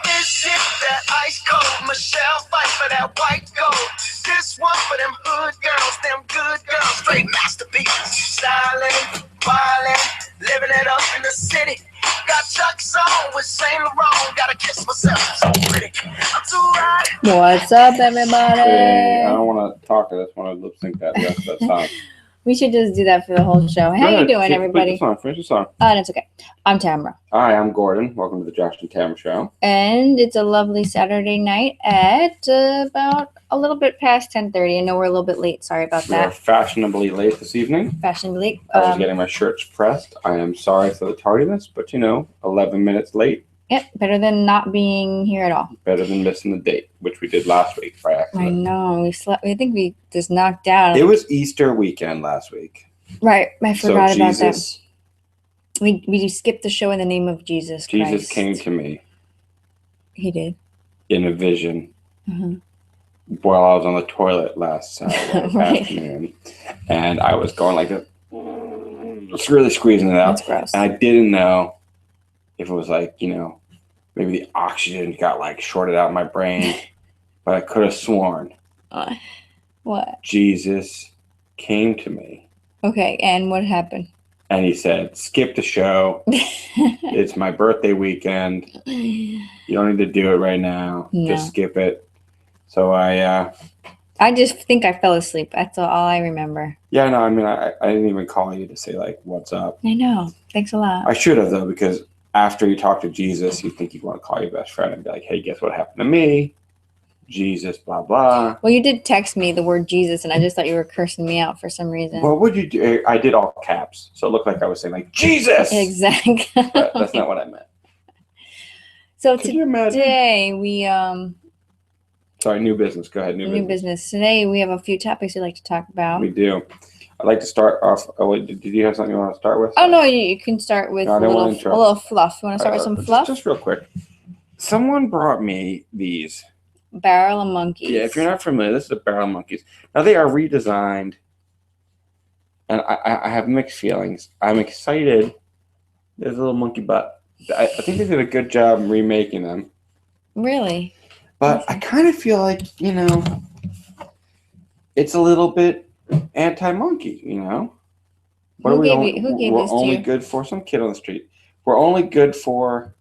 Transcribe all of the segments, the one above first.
This is that ice cold Michelle fight for that white gold. This one for them hood girls, them good girls, straight masterpieces. Styling, wildin', living it up in the city. Got Chuck's on with Saint Laurent. Gotta kiss myself, so pretty. I'm too right. What's up, everybody? Hey, I don't want to talk. I just want to lip sync that rest of that song. We should just do that for the whole show. How you doing, everybody? Finish the song. That's okay. I'm Tamra. Hi, I'm Gordon. Welcome to the Josh and Tamra Show. And it's a lovely Saturday night at about a little bit past 10:30. I know we're a little bit late. Sorry about We are that. fashionably late this evening. Fashionably late. I was getting my shirts pressed. I am sorry for the tardiness, but 11 minutes late. Yep, better than not being here at all. Better than missing the date, which we did last week by I accident. know. We slept. I think we just knocked out. It was Easter weekend last week. Right. I forgot about that. Jesus, We skipped the show in the name of Jesus Christ. Jesus came to me He did. in a vision Uh-huh. while I was on the toilet last Saturday Right. afternoon, and I was going like this, just really squeezing it out. That's gross. And I didn't know if it was like, maybe the oxygen got like shorted out in my brain, but I could have sworn What? Jesus came to me Okay, and what happened? and he said, skip the show. It's my birthday weekend. You don't need to do it right now. No. Just skip it. So I just think I fell asleep. That's all I remember. yeah, no, I mean, I didn't even call you to say like, what's up. I know. Thanks a lot. I should have though, because after you talk to Jesus, you think you want to call your best friend and be like, hey, guess what happened to me? Jesus, blah, blah. Well, you did text me the word Jesus, and I just thought you were cursing me out for some reason. What would you do? I did all caps. So it looked like I was saying like, Jesus! Exactly. But that's not what I meant. So Could you imagine? today we Sorry, new business. Go ahead, new business. Today we have a few topics we'd like to talk about. We do. I'd like to start off. Oh, wait, did you have something you want to start with? Oh no, you can start with No, I a don't little want to interrupt. fluff. You want to start with some fluff? Just real quick. Someone brought me these. Barrel of monkeys. Yeah, if you're not familiar, this is a barrel of monkeys. Now they are redesigned, and I have mixed feelings. I'm excited. There's a little monkey butt. I think they did a good job remaking them, Really? but I kind of feel like it's a little bit anti-monkey. What Who are gave we you- who gave we're this to only you? good for some kid on the street. We're only good for.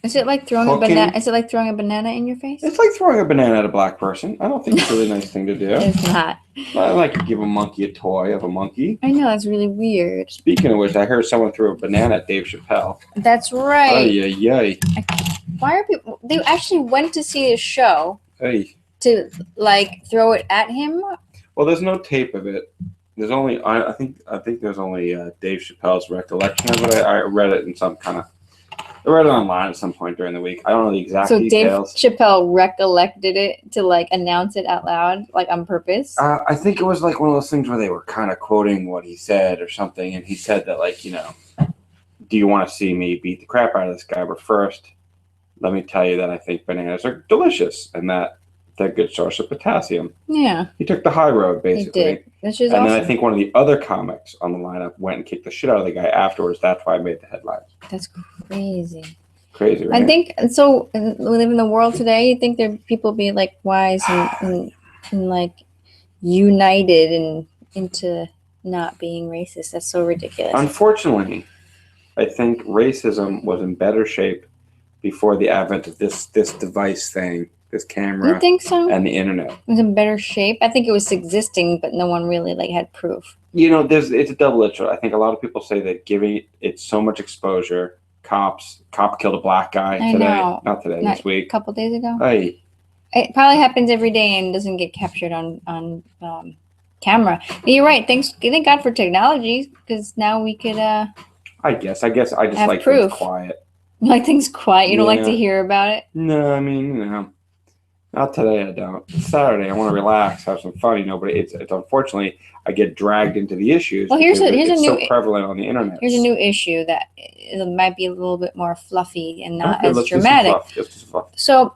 Is it like throwing Cooking. a banana? Is it like throwing a banana in your face? It's like throwing a banana at a black person. I don't think it's a really nice thing to do. It's not. I like to give a monkey a toy of a monkey. I know, that's really weird. Speaking of which, I heard someone threw a banana at Dave Chappelle. That's right. Ay. Why are people? They actually went to see a show Hey. to like throw it at him. Well, there's no tape of it. There's only I think there's only Dave Chappelle's recollection of it. I read it in some kind of. I read it online at some point during the week. I don't know the exact So details. Dave Chappelle recollected it to like announce it out loud, like on purpose. I think it was like one of those things where they were kind of quoting what he said or something, and he said that like, do you want to see me beat the crap out of this guy? But first, let me tell you that I think bananas are delicious and that they're a good source of potassium. Yeah, He took the high road, he basically. did. That's just And awesome. then I think one of the other comics on the lineup went and kicked the shit out of the guy afterwards. That's why I made the headlines. That's crazy. Crazy, right? I think so. We live in the world today. You think there people be like wise and like united and into not being racist? That's so ridiculous. Unfortunately, I think racism was in better shape before the advent of this device thing, this camera, You think so? and the internet. It was in better shape. I think it was existing, but no one really like had proof. It's a double-edged sword. I think a lot of people say that giving it so much exposure, cop killed a black guy I today. know. Not today, Not- this A week. couple days ago. Hey, It probably happens every day and doesn't get captured on camera. But you're right. Thank God for technology, because now we could I guess I just Have like proof. things quiet. like things quiet. You don't like Yeah. to hear about it. No, I mean, not today. I don't. It's Saturday. I want to relax, have some fun, but it's unfortunately I get dragged into the issues. Well, here's because a it's new- so prevalent on the internet. Here's a new issue that it might be a little bit more fluffy and not Okay, as let's do some dramatic. fluff. Just some fluff. So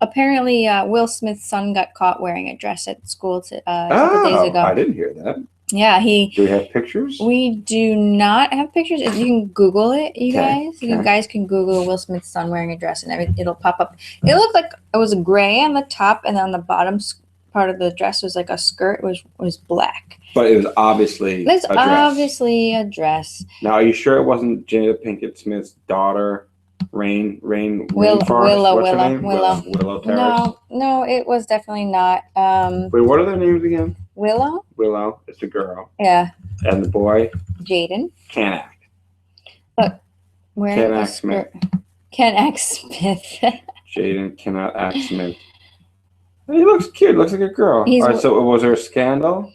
Apparently, Will Smith's son got caught wearing a dress at school a couple days ago. I didn't hear that. Yeah, Do we have pictures? We do not have pictures. You can Google it, you Okay, guys. You guys can Google Will Smith's son wearing a dress, and it'll pop up. It looked like it was gray on the top, and on the bottom part of the dress was like a skirt. Was black. But it was obviously It's a dress. obviously a dress. Now, are you sure it wasn't Jada Pinkett Smith's daughter, Willow Terrace? No, it was definitely not. Wait, what are their names again? Willow. Willow is the girl. Yeah. And the boy? Jaden. Can't act. Look, wearing Can't a act Smith. Can't act Smith. Jaden cannot act Smith. He looks cute. Looks like a girl. All right, so was there a scandal?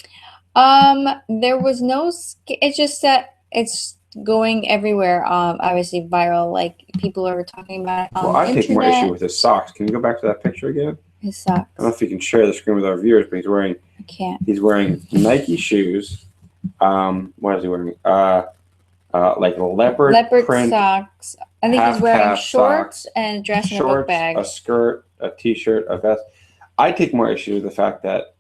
There was no. It's just that it's going everywhere. Obviously viral. Like people are talking about it on Well, I take more issue with his socks. Can you go back to that picture again? His socks. I don't know if you can share the screen with our viewers, but I can't. He's wearing Nike shoes. What is he wearing? Like leopard print socks. I think he's wearing shorts and a dress and a book bag. A skirt, a t-shirt, a vest. I take more issue with the fact that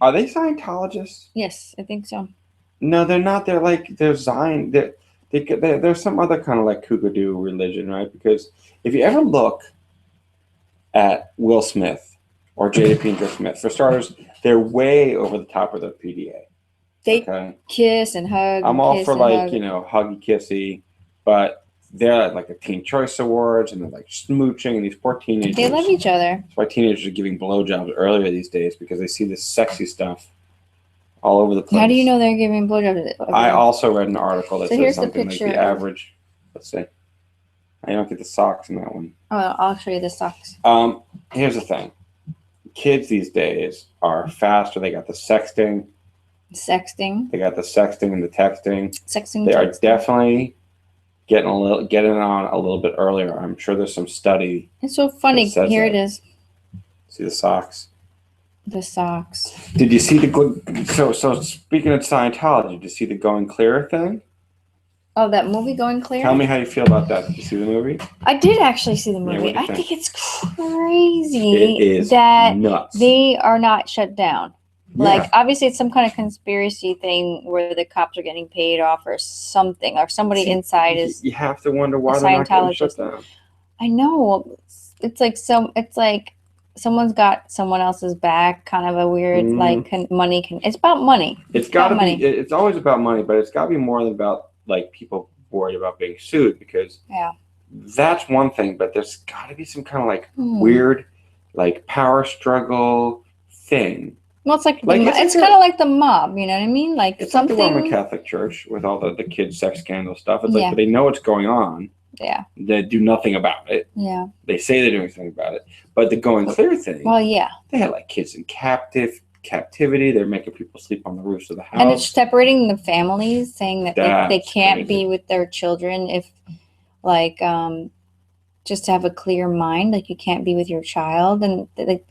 are they Scientologists? Yes, I think so. No, they're not. They're Zion. There's some other kind of like kookadoo religion, right? Because if you ever look at Will Smith or Jada Pinkett Smith, for starters, they're way over the top of their PDA. They kiss and hug. I'm all for like, huggy kissy, but they're at like the Teen Choice Awards and they're like smooching and these poor teenagers. They love each other. That's why teenagers are giving blowjobs earlier these days because they see this sexy stuff all over the place. How do you know they're giving blowjobs? I also read an article that says something like the average. Let's see. I don't get the socks in that one. Oh, I'll show you the socks. Here's the thing. Kids these days are faster. They got the sexting. Sexting. They got the sexting and the texting. Sexting. They are definitely getting on a little bit earlier. I'm sure there's some study. It's so funny. Here it is. See the socks. The socks. Did you see so speaking of Scientology, did you see the Going Clear thing? Oh, that movie Going Clear? Tell me how you feel about that. Did you see the movie? I did actually see the movie. Yeah, I think it's crazy it is that nuts. They are not shut down. Yeah. Like, obviously, it's some kind of conspiracy thing where the cops are getting paid off or something, or somebody inside is. You have to wonder why they're not getting shut down. I know. It's like someone's got someone else's back. Kind of a weird money. It's about money. It's got to be. It's always about money, but it's got to be more than about like people worried about being sued because that's one thing. But there's got to be some kind of like weird, like power struggle thing. Well, it's it's kind of like the mob, you know what I mean? Like it's something. like the Roman Catholic Church with all the kids' sex scandal stuff. It's like they know what's going on. Yeah. They do nothing about it. Yeah. They say they're doing something about it, but the Going Clear thing. Well, yeah. They had like kids in captivity. They're making people sleep on the roofs of the house. And it's separating the families, saying that they can't be with their children if, like, just to have a clear mind. Like you can't be with your child, and they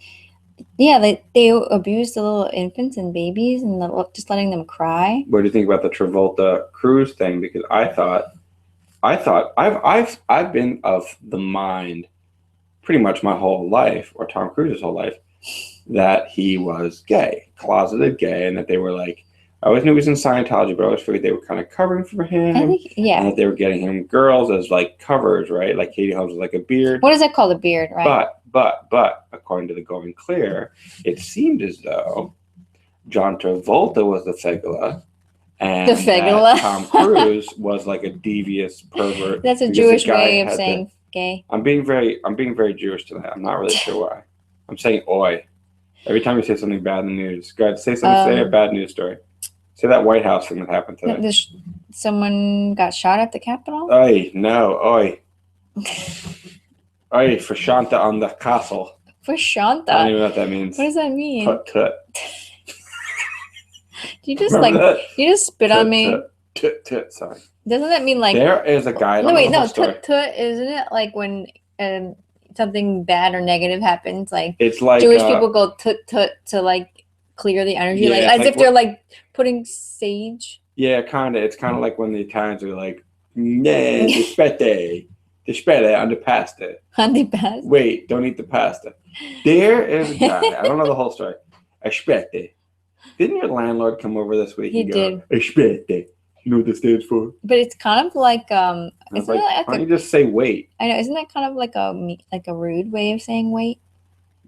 abuse the little infants and babies and just letting them cry. What do you think about the Travolta cruise thing? Because I've been of the mind pretty much my whole life, or Tom Cruise's whole life, that he was gay, closeted gay, and that they were like, I always knew he was in Scientology, but I always figured they were kind of covering for him. I think, and that they were getting him girls as like covers, right? Like Katie Holmes was like a beard. What is that called, a beard, right? But according to the Going Clear, it seemed as though John Travolta was the fegula, and that Tom Cruise was like a devious pervert. That's a Jewish way of saying gay. I'm being very Jewish tonight. I'm not really sure why. I'm saying oi. Every time you say something bad in the news, go ahead, say a bad news story. Say that White House thing that happened today. Someone got shot at the Capitol? Oi, no, oi. Oi, for Shanta on the castle. For Shanta? I don't even know what that means. What does that mean? Tut tut. You just spit on me? Tut tut, sorry. Doesn't that mean like... There is a guy... tut tut, isn't it? Like when something bad or negative happens, like... It's like... Jewish people go tut tut to like clear the energy, like as if they're like putting sage. Yeah, kind of. It's kind of like when the Italians are like, "Nah, dispete." Aspetta on the pasta. On the pasta. Wait, don't eat the pasta. There is a guy. I don't know the whole story. Aspetta. Didn't your landlord come over this week? He did. Aspetta. You know what this stands for? But it's kind of like Why don't you just say wait? I know, isn't that kind of like a rude way of saying wait?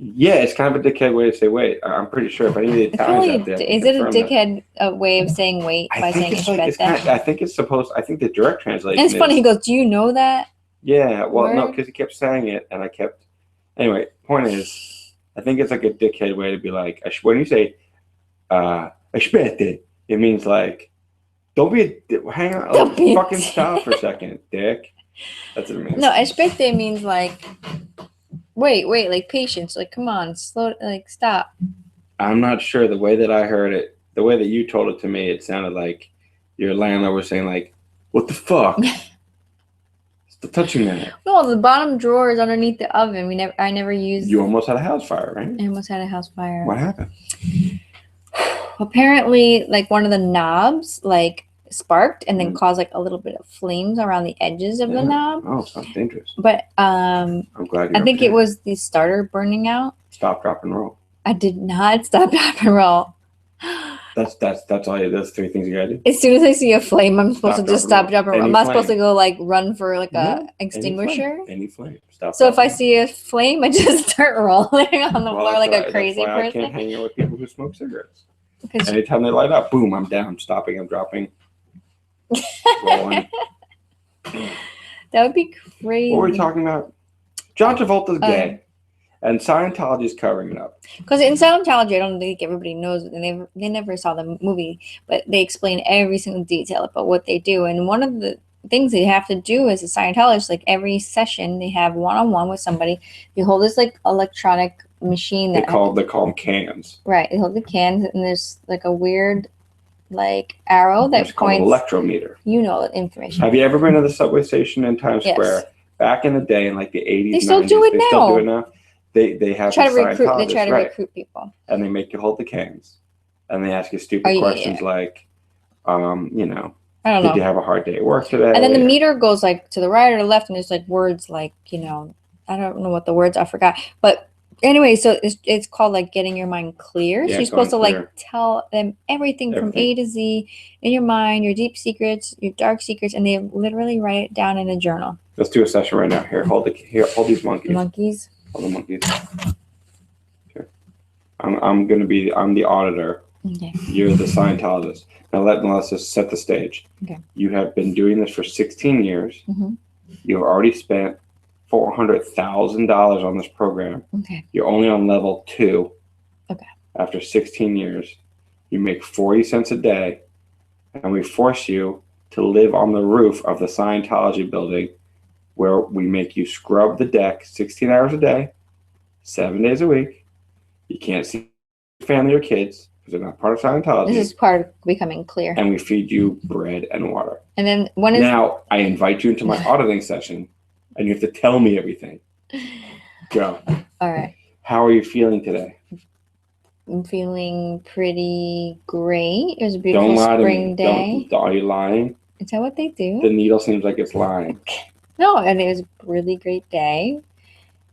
Yeah, it's kind of a dickhead way to say wait. I'm pretty sure if any of the Italians out there, is it a dickhead way of saying wait by saying aspetta? I think it's supposed. I think the direct translation. And it's funny. He goes, "Do you know that?" Yeah. Well, no, because he kept saying it, and I kept. Anyway, point is, I think it's like a dickhead way to be like when you say aspetta, it means like don't be hang on, fucking stop for a second, dick. That's what it means. No, aspetta means like. Wait, like patience. Like, come on, slow, like, stop. I'm not sure. The way that I heard it, the way that you told it to me, it sounded like your landlord was saying, like, what the fuck? Stop touching that. No, the bottom drawer is underneath the oven. I never used. You almost had a house fire, right? I almost had a house fire. What happened? Apparently, like, one of the knobs, like, sparked and then caused like a little bit of flames around the edges of the knob. Oh, sounds dangerous. But I'm glad I think it was the starter burning out. Stop, drop, and roll. I did not stop, drop, and roll. That's all. Those three things you gotta do. As soon as I see a flame, I'm supposed to just stop, drop, and roll. I'm not supposed to go like run for like a extinguisher. Any flame. Stop. So if I see a flame, I just start rolling on the floor like a crazy person. I can't hang out with people who smoke cigarettes. Anytime they light up, boom, I'm down. Stopping, I'm dropping. Rolling. That would be crazy. What were we talking about? John Travolta's gay, and Scientology is covering it up. Because in Scientology, I don't think everybody knows, and they never saw the movie, but they explain every single detail about what they do. And one of the things they have to do as a Scientologist, like every session, they have one-on-one with somebody. You hold this like electronic machine that they call them cans. Right, they hold the cans, and there's like a weird like arrow that it's points. Called electrometer. You know the information. Have you ever been to the subway station in Times Square? Back in the day, in like the 80s, they still 90s, do it they now. Still do it now. They have try to recruit. They try to recruit people, and they make you hold the cans, and they ask you stupid questions like, you know, I don't know. Did you have a hard day at work today? And then the meter goes like to the right or the left, and there's like words like, you know, I don't know what the words are, I forgot, but. Anyway, so it's called like getting your mind clear. So you're supposed to like tell them everything from A to Z in your mind, your deep secrets, your dark secrets, and they literally write it down in a journal. Let's do a session right now. Here, hold these monkeys. Monkeys. Hold the monkeys. Okay. I'm the auditor. Okay. You're the Scientologist. Now let's just set the stage. Okay. You have been doing this for 16 years. Mm-hmm. You've already spent $400,000 on this program. Okay. You're only on level 2. Okay. After 16 years, you make 40 cents a day, and we force you to live on the roof of the Scientology building, where we make you scrub the deck 16 hours a day, 7 days a week. You can't see your family or kids because they're not part of Scientology. This is part of becoming clear. And we feed you bread and water. And then now I invite you into my auditing session. And you have to tell me everything. Go. All right. How are you feeling today? I'm feeling pretty great. It was a beautiful spring day. Are you lying? Is that what they do? The needle seems like it's lying. No, and it was a really great day.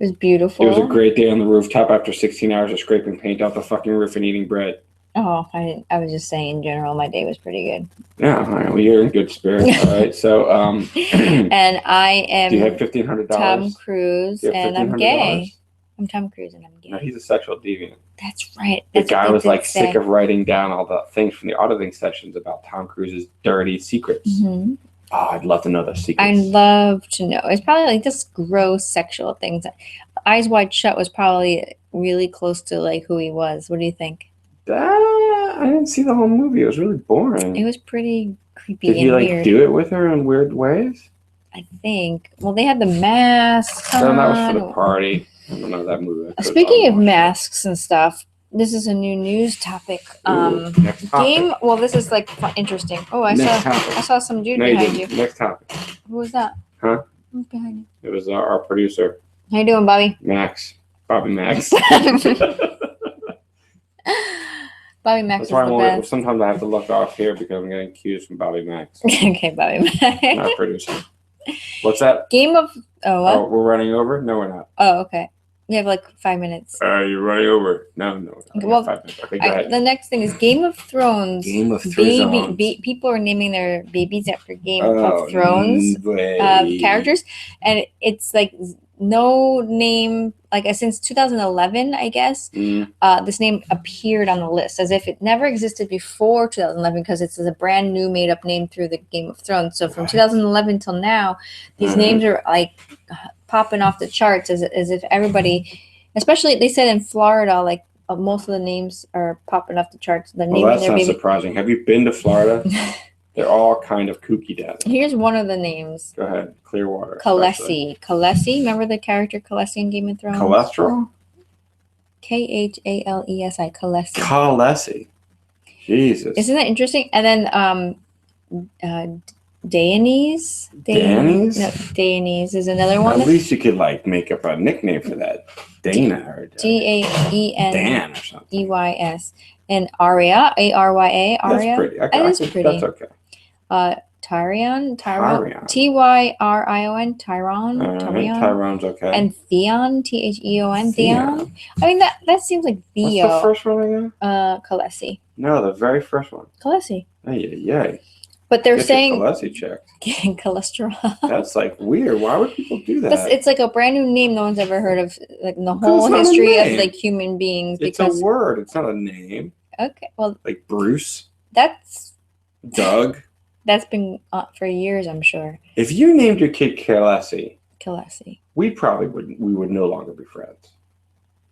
It was beautiful. It was a great day on the rooftop after 16 hours of scraping paint off the fucking roof and eating bread. Oh, I was just saying in general, my day was pretty good. Yeah, all right. Well, you're in good spirits. All right. So, and I am. Do you have $1,500? Tom Cruise, and I'm gay. I'm Tom Cruise, and I'm gay. No, he's a sexual deviant. That's right. The guy was like sick of writing down all the things from the auditing sessions about Tom Cruise's dirty secrets. Mm-hmm. Oh, I'd love to know those secrets. I'd love to know. It's probably like just gross sexual things. Eyes Wide Shut was probably really close to like who he was. What do you think? I didn't see the whole movie. It was really boring. It was pretty creepy. Did he like weird. do it with her in weird ways? I think. Well, they had the masks on. No, that was for the party. I don't know that movie. Speaking of masks and stuff, this is a new news topic. Next topic. Game. Well, this is like interesting. Oh, I saw some dude behind you. Next topic. Who was that? Huh? Who's behind you? It was our producer. How you doing, Bobby? Bobby Max. Bobby Max. That's why sometimes I have to look off here because I'm getting cues from Bobby Max. Okay, Bobby Max. Not producer. What's that? Game of Oh, what? Oh, we're running over? No, we're not. Oh, okay. We have like 5 minutes. You're running over. No. Okay, well, 5 minutes. Okay, go ahead. The next thing is Game of Thrones. Game of Thrones. People are naming their babies after Game of Thrones characters, and it's like no name, like since 2011, I guess. This name appeared on the list as if it never existed before 2011 because it's a brand new made up name through the Game of Thrones. So from 2011 till now, these names are like popping off the charts as if everybody, especially they said in Florida, like most of the names are popping off the charts. They're naming that's their not baby. surprising. Have you been to Florida? They're all kind of kooky down there. Here's one of the names. Go ahead. Clearwater. Khaleesi. Khaleesi. Remember the character Khaleesi in Game of Thrones? Cholesterol? Khalesi. Khaleesi. Khaleesi. Jesus. Isn't that interesting? And then Daenerys. Daenerys? No, Daenerys is another one. At least you could like make up a nickname for that. Dana or Daen. Dan or something. Eys. And Arya. Arya. That's pretty. That is pretty. That's okay. Tyrion. Tyrion. Tyron's okay. And Theon. Theon. Theon. I mean that seems like Theo. What's the first one again? Khaleesi. No, the very first one. Khaleesi. Yay. But they're Get saying Khaleesi checked. cholesterol. That's like weird. Why would people do that? It's like a brand new name no one's ever heard of, like in the whole history of like human beings. It's a word. It's not a name. Okay, well, like Bruce. That's Doug. That's been for years, I'm sure. If you named your kid Khaleesi, we would no longer be friends.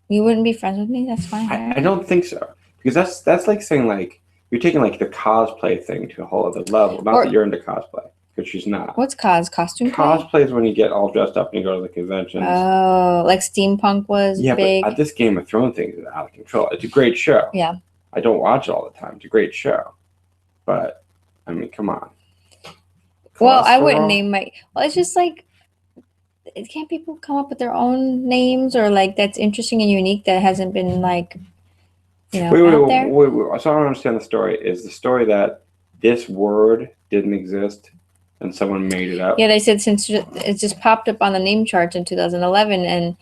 You wouldn't be friends with me? That's fine. I don't think so, because that's like saying like you're taking like the cosplay thing to a whole other level. Not that you're into cosplay, because she's not. What's costume play? Cosplay is when you get all dressed up and you go to the conventions. Oh, like steampunk was big. But this Game of Thrones thing is out of control. It's a great show. Yeah. I don't watch it all the time. It's a great show, but I mean, come on. Well, I wouldn't name my. Well, it's just like, can't people come up with their own names or like that's interesting and unique that hasn't been like, out there? Wait. So I don't understand the story. Is the story that this word didn't exist and someone made it up? Yeah, they said since it just popped up on the name charts in 2011, and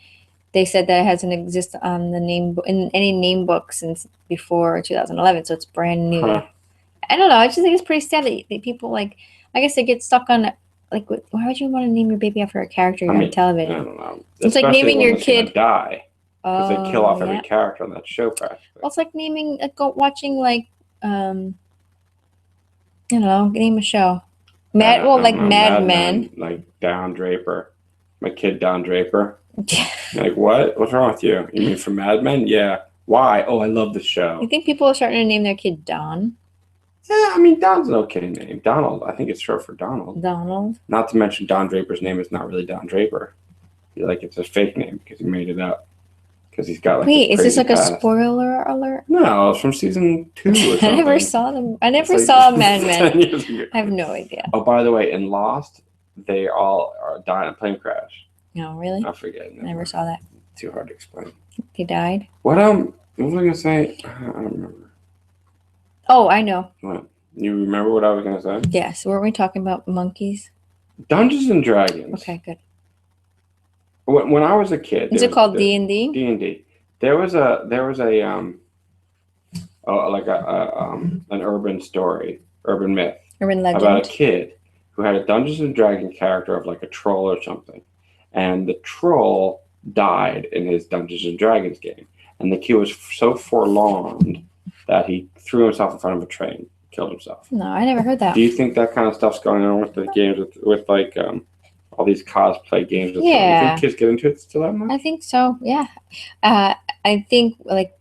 they said that it hasn't existed on the name in any name book since before 2011, so it's brand new. Huh. I don't know. I just think it's pretty sad that people like. I guess they get stuck on like. Why would you want to name your baby after a character on television? I don't know. It's like naming your kid die because they kill off every character on that show practically. Well, it's like naming, watching like, name a show. Mad Men. Like Don Draper. My kid Don Draper. Like what? What's wrong with you? You mean from Mad Men? Yeah. Why? Oh, I love the show. You think people are starting to name their kid Don? Yeah, I mean, Don's an okay name. Donald, I think it's short for Donald. Donald. Not to mention Don Draper's name is not really Don Draper. It's a fake name because he made it up. Because he's got like. Wait, is this like a spoiler alert? No, it's from season 2 or something. I never saw them. I never saw Mad Men. I have no idea. Oh, by the way, in Lost, they all died in a plane crash. No, really? I forget. Never saw that. Too hard to explain. They died? What was I gonna say? I don't remember. Oh, I know. What? You remember what I was gonna say? Yes. Weren't we talking about monkeys? Dungeons and Dragons. Okay, good. When I was a kid, is it called D&D? D&D. There was an urban story, urban myth, urban legend about a kid who had a Dungeons and Dragons character of like a troll or something, and the troll died in his Dungeons and Dragons game, and the kid was so forlorn that he threw himself in front of a train, killed himself. No, I never heard that. Do you think that kind of stuff's going on with the games with like all these cosplay games? And yeah. Stuff? You think kids get into it still that much? I think so. Yeah. I think like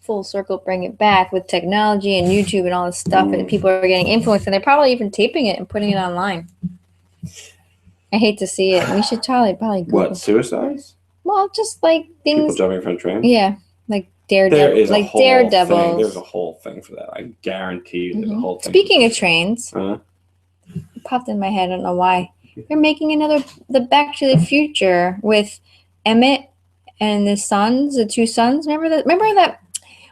full circle, bring it back with technology and YouTube and all this stuff, and people are getting influenced, and they're probably even taping it and putting it online. I hate to see it. We should probably Google. What, suicides? Well, just like things. People jumping from trains? Yeah, like Daredevil. Like Daredevil. There's a whole thing for that. I guarantee you there's a whole thing. Speaking of trains, it popped in my head. I don't know why. They're making the Back to the Future with Emmett and the two sons. Remember that?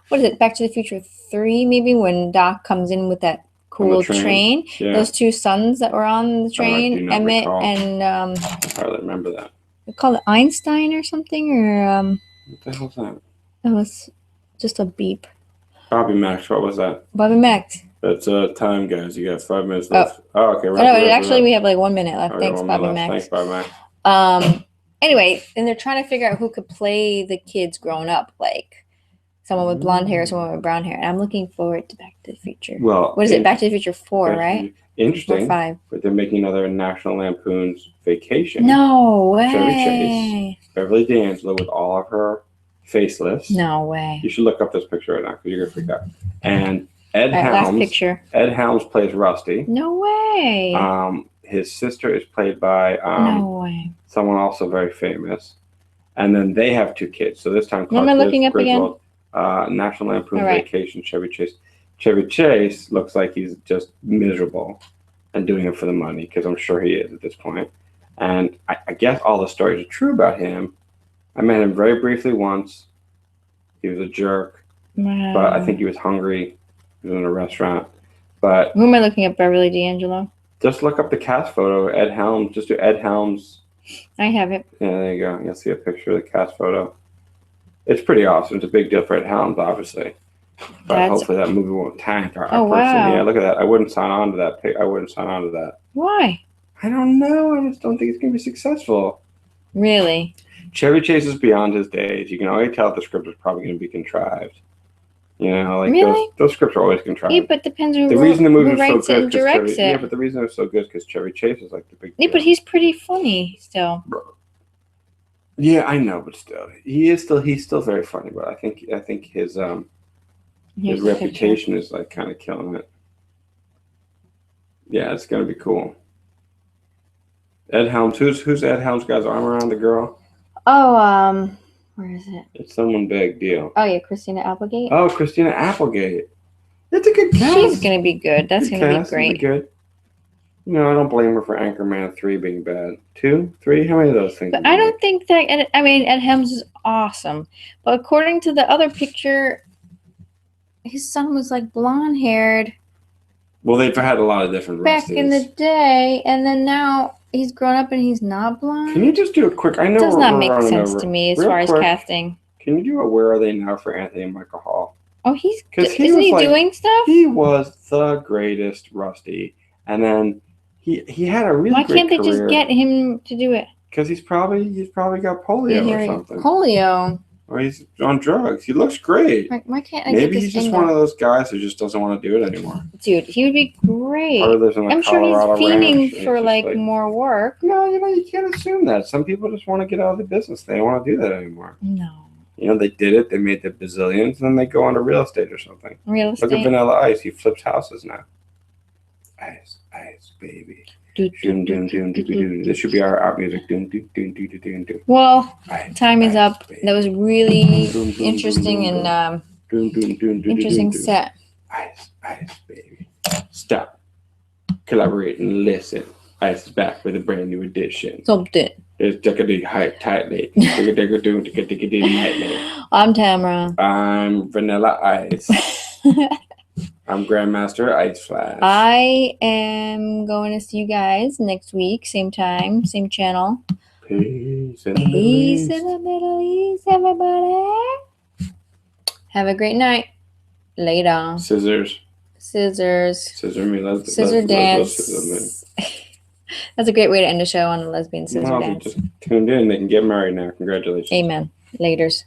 What is it? Back to the Future 3, maybe, when Doc comes in with that cool train. Yeah. Those two sons that were on the train, do not Emmett recall. and I hardly remember that. they called it Einstein or something, or What the hell's that? it was just a beep. Bobby Max, what was that? Bobby Max. That's time, guys. You got 5 minutes left. Oh, okay. Actually, we have like 1 minute left. Thanks, Bobby Max. Thanks, Bobby Max. Anyway, and they're trying to figure out who could play the kids growing up, like someone with blonde hair, someone with brown hair. And I'm looking forward to Back to the Future. Well, what is it? Back to the Future 4, right? Interesting. Or 5. But they're making another National Lampoon's Vacation. No way. Chevy Chase. Beverly D'Angelo with all of her facelifts. No way. You should look up this picture right now because you're gonna freak out. And Ed Helms. Last picture. Ed Helms plays Rusty. No way. His sister is played by no way. Someone also very famous. And then they have 2 kids. So this time, what am I looking up again? National Lampoon Vacation, Chevy Chase. Chevy Chase looks like he's just miserable and doing it for the money, because I'm sure he is at this point. And I guess all the stories are true about him. I met him very briefly once. He was a jerk, but I think he was hungry. He was in a restaurant. But who am I looking at? Beverly D'Angelo? Just look up the cast photo. Ed Helms. Just do Ed Helms. I have it. Yeah, there you go. You'll see a picture of the cast photo. It's pretty awesome. It's a big deal for Ed Helms, obviously. But hopefully that movie won't tank our person. Wow. Yeah, look at that. I wouldn't sign on to that. I wouldn't sign on to that. Why? I don't know. I just don't think it's going to be successful. Really? Chevy Chase is beyond his days. You can already tell the script is probably going to be contrived. You know, like really? those scripts are always contrived. Yeah, but depends on the reason the movie was so good. Directs it. Yeah, but the reason it was so good is because Chevy Chase is like the big. Yeah, but he's pretty funny still. Yeah, I know, but still, he's still very funny. But I think his reputation is like kind of killing it. Yeah, it's gonna be cool. Ed Helms, who's Ed Helms' guy's arm around the girl? Oh, where is it? It's someone big deal. Oh yeah, Christina Applegate. Oh, Christina Applegate. That's a good cast. She's gonna be good. That's gonna be great. Good. No, I don't blame her for Anchorman 3 being bad. 2, 3, how many of those things? But I don't think that. I mean, Ed Helms is awesome, but according to the other picture, his son was like blonde haired. Well, they've had a lot of different back in the day, and then now he's grown up and he's not blonde. Can you just do a quick? I know it does not make sense to me as far as casting. Can you do a Where Are They Now for Anthony and Michael Hall? Oh, isn't he doing stuff? He was the greatest Rusty, and then he had a really. Why great can't they career. just get him to do it? Because he's probably got polio or something. Polio. Or he's on drugs. He looks great. Why can't I Maybe he's just one of those guys who just doesn't want to do it anymore. Dude, he would be great. I'm sure he's fiending for like more work. No, you can't assume that. Some people just want to get out of the business. They don't want to do that anymore. No. You know, they did it. They made the bazillions, and then they go on to real estate or something. Real estate. Look at Vanilla Ice. He flips houses now. Ice, baby. This should be our music. Well, time is up. That was really interesting and interesting set. Ice, baby. Stop. Collaborate and listen. Ice is back with a brand new edition. Something. It's Dickety Hype Tightly. I'm Tamra. I'm Vanilla Ice. I'm Grandmaster Ice Flash. I am going to see you guys next week, same time, same channel. Peace in the Middle East, everybody. Have a great night. Later. Scissors. Scissor dance. That's a great way to end a show on a lesbian scissor dance. Just tuned in. They can get married now. Congratulations. Amen. Laters.